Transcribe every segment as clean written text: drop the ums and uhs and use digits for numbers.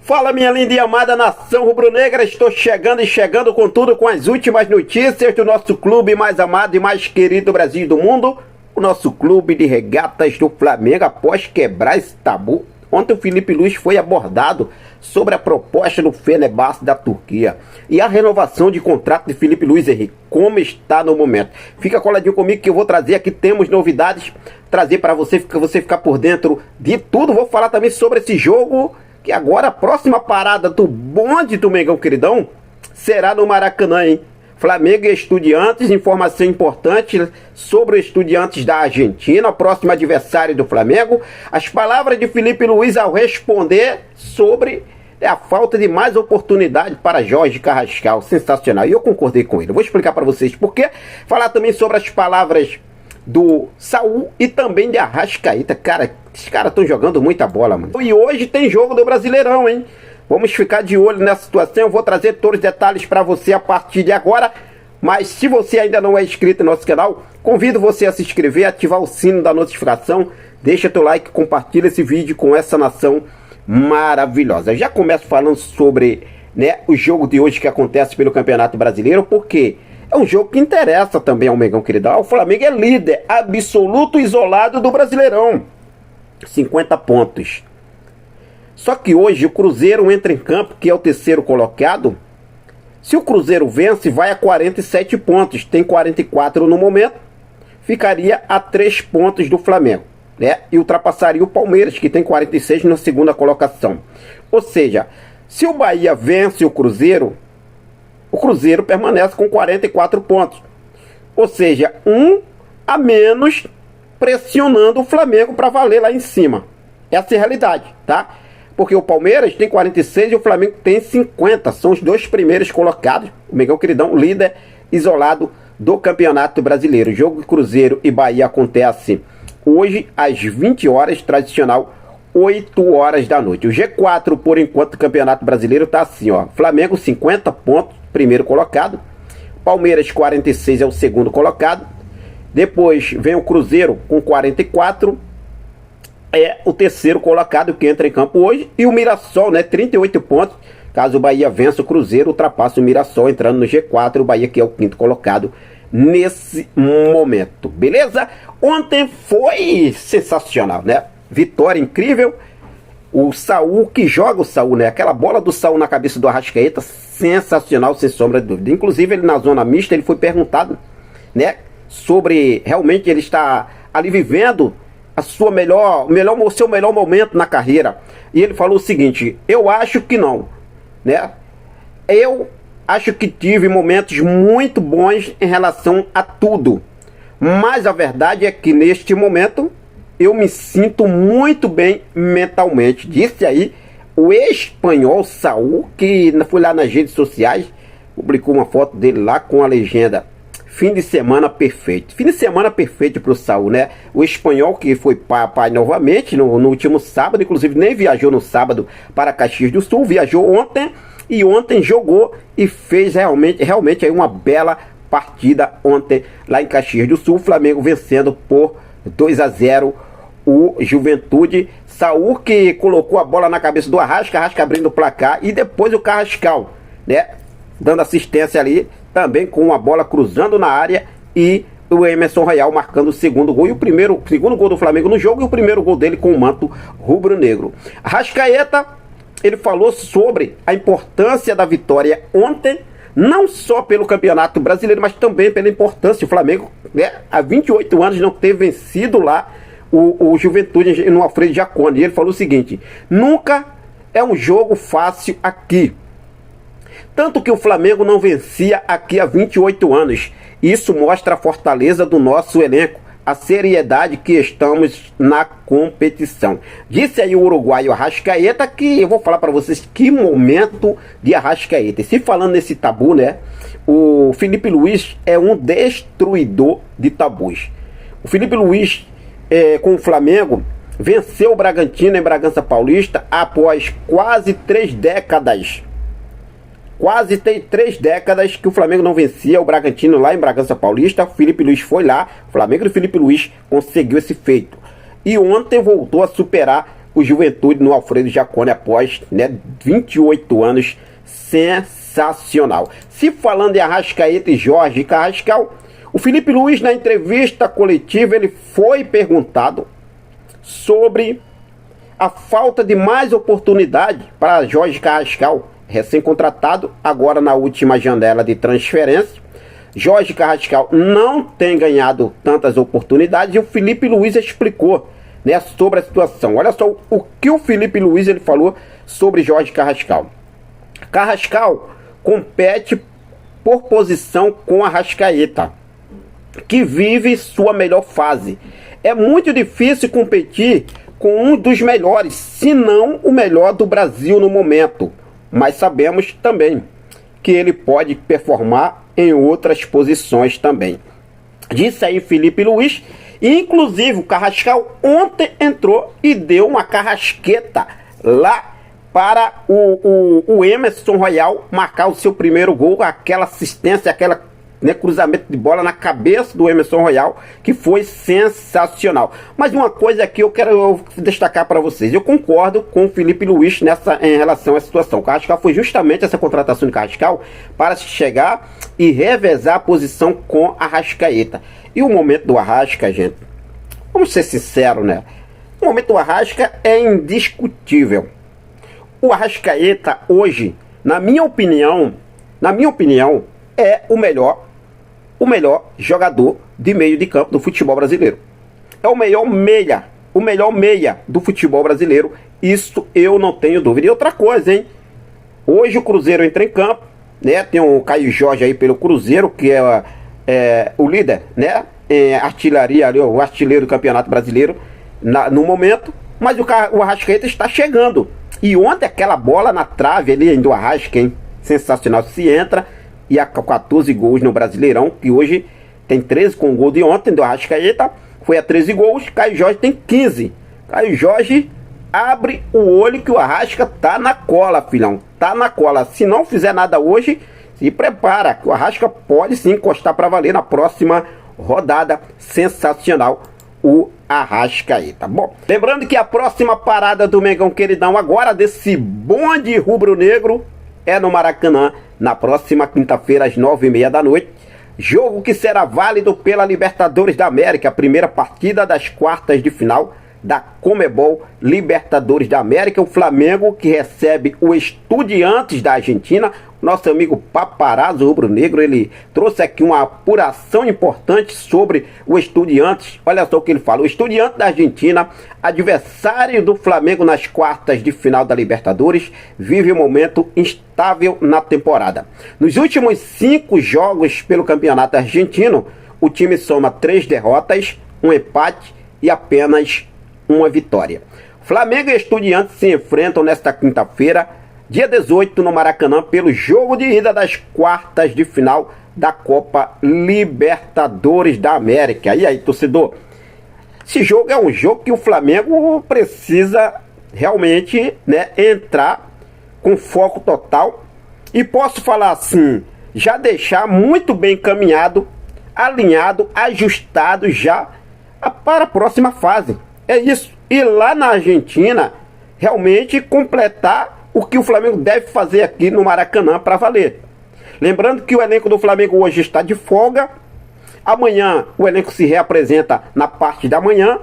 Fala, minha linda e amada nação rubro-negra, estou chegando e chegando com tudo, com as últimas notícias do nosso clube mais amado e mais querido do Brasil e do mundo, o nosso clube de regatas do Flamengo. Após quebrar esse tabu, ontem o Filipe Luís foi abordado sobre a proposta do Fenerbahçe da Turquia e a renovação de contrato de Filipe Luís, Henrique, como está no momento. Fica coladinho comigo que eu vou trazer aqui, temos novidades, trazer para você ficar por dentro de tudo. Vou falar também sobre esse jogo, que agora a próxima parada do bonde do Mengão, queridão, será no Maracanã, hein? Flamengo e Estudiantes, informação importante sobre os Estudiantes da Argentina, o próximo adversário do Flamengo. As palavras de Filipe Luís ao responder sobre a falta de mais oportunidade para Jorge Carrascal. Sensacional, e eu concordei com ele. Eu vou explicar para vocês por quê. Falar também sobre as palavras do Saul e também de Arrascaeta. Cara, esses caras estão jogando muita bola, mano. E hoje tem jogo do Brasileirão, hein? Vamos ficar de olho nessa situação. Eu vou trazer todos os detalhes para você a partir de agora. Mas se você ainda não é inscrito no nosso canal, convido você a se inscrever, ativar o sino da notificação, deixa teu like, compartilha esse vídeo com essa nação maravilhosa. Eu já começo falando sobre, o jogo de hoje que acontece pelo Campeonato Brasileiro, porque é um jogo que interessa também ao Mengão, queridão. O Flamengo é líder absoluto isolado do Brasileirão, 50 pontos. Só que hoje o Cruzeiro entra em campo, que é o terceiro colocado. Se o Cruzeiro vence, vai a 47 pontos, tem 44 no momento, ficaria a 3 pontos do Flamengo, e ultrapassaria o Palmeiras, que tem 46 na segunda colocação. Ou seja, se o Bahia vence o Cruzeiro permanece com 44 pontos. Ou seja, um a menos pressionando o Flamengo para valer lá em cima. Essa é a realidade, tá? Porque o Palmeiras tem 46 e o Flamengo tem 50. São os dois primeiros colocados. O Mengão, queridão, líder isolado do Campeonato Brasileiro. O jogo de Cruzeiro e Bahia acontece hoje às 20 horas, tradicional 8 horas da noite. O G4, por enquanto, do Campeonato Brasileiro está assim, ó. Flamengo 50 pontos, primeiro colocado. Palmeiras 46 é o segundo colocado. Depois vem o Cruzeiro com 44. É o terceiro colocado que entra em campo hoje. E o Mirassol, 38 pontos. Caso o Bahia vença o Cruzeiro, ultrapassa o Mirassol, entrando no G4. O Bahia que é o quinto colocado nesse momento. Beleza? Ontem foi sensacional, Vitória incrível. O Saul, que joga o Saul, aquela bola do Saul na cabeça do Arrascaeta, sensacional, sem sombra de dúvida. Inclusive, ele na zona mista, ele foi perguntado, sobre realmente ele está ali vivendo a sua o seu melhor momento na carreira. E ele falou o seguinte: eu acho que não, eu acho que tive momentos muito bons em relação a tudo, mas a verdade é que neste momento eu me sinto muito bem mentalmente. Disse aí o espanhol Saul, que foi lá nas redes sociais, publicou uma foto dele lá com a legenda: fim de semana perfeito. Fim de semana perfeito para o Saul, O espanhol, que foi pai novamente no último sábado, inclusive nem viajou no sábado para Caxias do Sul, viajou ontem, e ontem jogou e fez realmente aí uma bela partida ontem lá em Caxias do Sul. O Flamengo vencendo por 2-0 o Juventude. Saul, que colocou a bola na cabeça do Arrasca abrindo o placar, e depois o Carrascal, dando assistência ali, também com a bola cruzando na área, e o Emerson Royal marcando o segundo gol, e o segundo gol do Flamengo no jogo, e o primeiro gol dele com o manto rubro-negro. Arrascaeta, ele falou sobre a importância da vitória ontem, não só pelo Campeonato Brasileiro, mas também pela importância. O Flamengo, há 28 anos não ter vencido lá o Juventude no Alfredo Jaconi. E ele falou o seguinte: nunca é um jogo fácil aqui. Tanto que o Flamengo não vencia aqui há 28 anos. Isso mostra a fortaleza do nosso elenco, a seriedade que estamos na competição. Disse aí o uruguaio Arrascaeta, que eu vou falar para vocês que momento de Arrascaeta. E se falando nesse tabu, o Filipe Luís é um destruidor de tabus. O Filipe Luís, com o Flamengo, venceu o Bragantino em Bragança Paulista após quase 3 décadas. Quase tem 3 décadas que o Flamengo não vencia o Bragantino lá em Bragança Paulista. O Filipe Luís foi lá, o Flamengo do Filipe Luís conseguiu esse feito. E ontem voltou a superar o Juventude no Alfredo Jaconi após 28 anos. Sensacional. Se falando de Arrascaeta e Jorge Carrascal, o Felipe Luiz, na entrevista coletiva, ele foi perguntado sobre a falta de mais oportunidade para Jorge Carrascal, recém-contratado agora na última janela de transferência. Jorge Carrascal não tem ganhado tantas oportunidades e o Felipe Luiz explicou, né, sobre a situação. Olha só o que o Felipe Luiz ele falou sobre Jorge Carrascal. Carrascal compete por posição com Arrascaeta, que vive sua melhor fase. É muito difícil competir com um dos melhores, se não o melhor do Brasil no momento. Mas sabemos também que ele pode performar em outras posições também. Disse aí Felipe Luiz. Inclusive o Carrascal ontem entrou e deu uma carrasqueta lá para o Emerson Royal marcar o seu primeiro gol, aquela assistência, aquela, né, cruzamento de bola na cabeça do Emerson Royal, que foi sensacional. Mas uma coisa que eu quero destacar para vocês, eu concordo com o Felipe Luiz em relação à situação. O Carrascal foi justamente essa contratação de Carrascal para chegar e revezar a posição com a Arrascaeta. E o momento do Arrasca, gente, vamos ser sinceros, né? O momento do Arrasca é indiscutível. O Arrascaeta hoje, na minha opinião, é o melhor jogador de meio de campo do futebol brasileiro. É o melhor meia do futebol brasileiro. Isso eu não tenho dúvida. E outra coisa, hein? Hoje o Cruzeiro entra em campo, né? Tem o Caio Jorge aí pelo Cruzeiro, que é o líder, né? Artilharia ali, o artilheiro do Campeonato Brasileiro no momento. Mas o Arrascaeta está chegando. E ontem aquela bola na trave ali do Arrasca, hein? Sensacional. Se entra e há 14 gols no Brasileirão, que hoje tem 13 com o gol de ontem do Arrascaeta, foi a 13 gols. Caio Jorge tem 15. Caio Jorge abre o olho que o Arrasca tá na cola, filhão. Tá na cola. Se não fizer nada hoje, se prepara, que o Arrasca pode sim encostar para valer na próxima rodada. Sensacional o Arrascaeta. Bom, lembrando que a próxima parada do Mengão queridão agora desse bonde rubro-negro é no Maracanã, na próxima quinta-feira às 9h30 da noite. Jogo que será válido pela Libertadores da América, a primeira partida das quartas de final da Conmebol Libertadores da América. O Flamengo que recebe o Estudiantes da Argentina. Nosso amigo Paparazzo Rubro Negro, ele trouxe aqui uma apuração importante sobre o Estudiantes. Olha só o que ele fala. O Estudiantes da Argentina, adversário do Flamengo nas quartas de final da Libertadores, vive um momento instável na temporada. Nos últimos 5 jogos pelo campeonato argentino, o time soma 3 derrotas, 1 empate e apenas 1 vitória. Flamengo e Estudiantes se enfrentam nesta quinta-feira, dia 18, no Maracanã, pelo jogo de ida das quartas de final da Copa Libertadores da América. E aí, torcedor? Esse jogo é um jogo que o Flamengo precisa realmente, né, entrar com foco total. E posso falar assim, já deixar muito bem encaminhado, alinhado, ajustado já para a próxima fase. É isso. E lá na Argentina, realmente completar o que o Flamengo deve fazer aqui no Maracanã para valer. Lembrando que o elenco do Flamengo hoje está de folga. Amanhã o elenco se reapresenta na parte da manhã.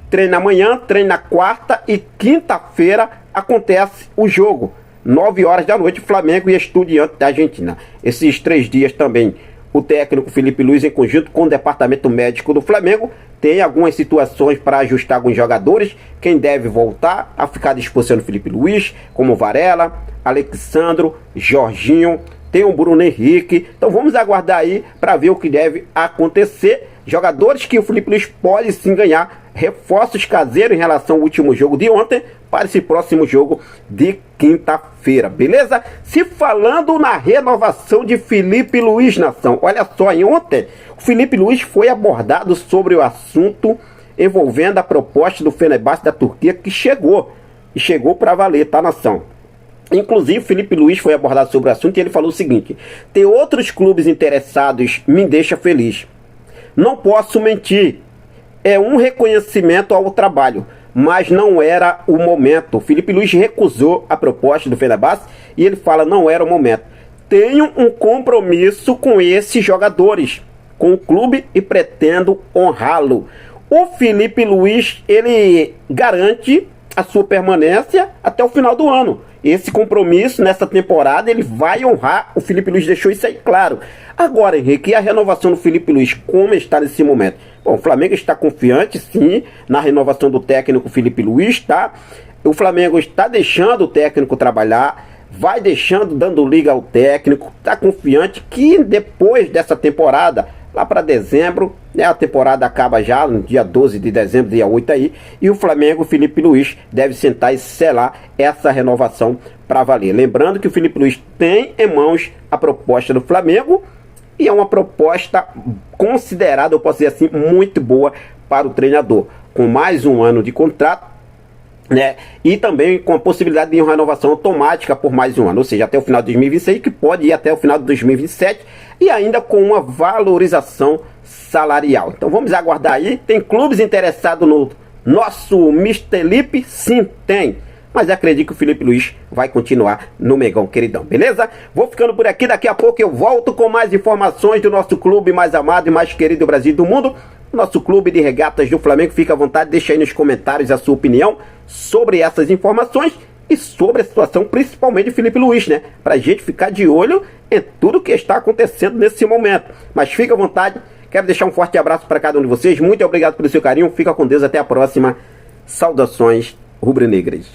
Treina amanhã, treina quarta e quinta-feira acontece o jogo. 9 horas da noite, Flamengo e Estudiantes da Argentina. Esses 3 dias também o técnico Felipe Luiz, em conjunto com o departamento médico do Flamengo, tem algumas situações para ajustar alguns jogadores. Quem deve voltar a ficar à disposição do Felipe Luiz, como Varela, Alexandro, Jorginho, tem o Bruno Henrique. Então vamos aguardar aí para ver o que deve acontecer. Jogadores que o Felipe Luiz pode sim ganhar reforços caseiros em relação ao último jogo de ontem para esse próximo jogo de quinta-feira, beleza? Se falando na renovação de Felipe Luiz, nação, olha só, ontem o Felipe Luiz foi abordado sobre o assunto envolvendo a proposta do Fenerbahçe da Turquia, que chegou para valer, tá, nação? Inclusive, Felipe Luiz foi abordado sobre o assunto e ele falou o seguinte: ter outros clubes interessados me deixa feliz. Não posso mentir, é um reconhecimento ao trabalho. mas não era o momento. O Filipe Luís recusou a proposta do Fenerbahçe e ele fala: não era o momento. Tenho um compromisso com esses jogadores, com o clube, e pretendo honrá-lo. O Filipe Luís, ele garante a sua permanência até o final do ano. Esse compromisso nessa temporada ele vai honrar. O Filipe Luís deixou isso aí claro. Agora, Henrique, e a renovação do Filipe Luís, como está nesse momento? Bom, o Flamengo está confiante, sim, na renovação do técnico Filipe Luís, tá? O Flamengo está deixando o técnico trabalhar, vai deixando, dando liga ao técnico, está confiante que depois dessa temporada, lá para dezembro, né, a temporada acaba já no dia 12 de dezembro, dia 8 aí, e o Flamengo, Filipe Luís, deve sentar e selar essa renovação para valer. Lembrando que o Filipe Luís tem em mãos a proposta do Flamengo, e é uma proposta considerada, eu posso dizer assim, muito boa para o treinador, com mais um ano de contrato, né? E também com a possibilidade de uma renovação automática por mais um ano, ou seja, até o final de 2026, que pode ir até o final de 2027, e ainda com uma valorização salarial. Então vamos aguardar aí. Tem clubes interessados no nosso Mr. Lipe? Sim, tem. Mas acredito que o Filipe Luís vai continuar no Mengão, queridão, beleza? Vou ficando por aqui, daqui a pouco eu volto com mais informações do nosso clube mais amado e mais querido do Brasil e do mundo. Nosso clube de regatas do Flamengo. Fica à vontade, deixa aí nos comentários a sua opinião sobre essas informações e sobre a situação, principalmente de Filipe Luís, né? Pra gente ficar de olho em tudo que está acontecendo nesse momento. Mas fica à vontade, quero deixar um forte abraço para cada um de vocês. Muito obrigado pelo seu carinho, fica com Deus, até a próxima. Saudações rubro-negras.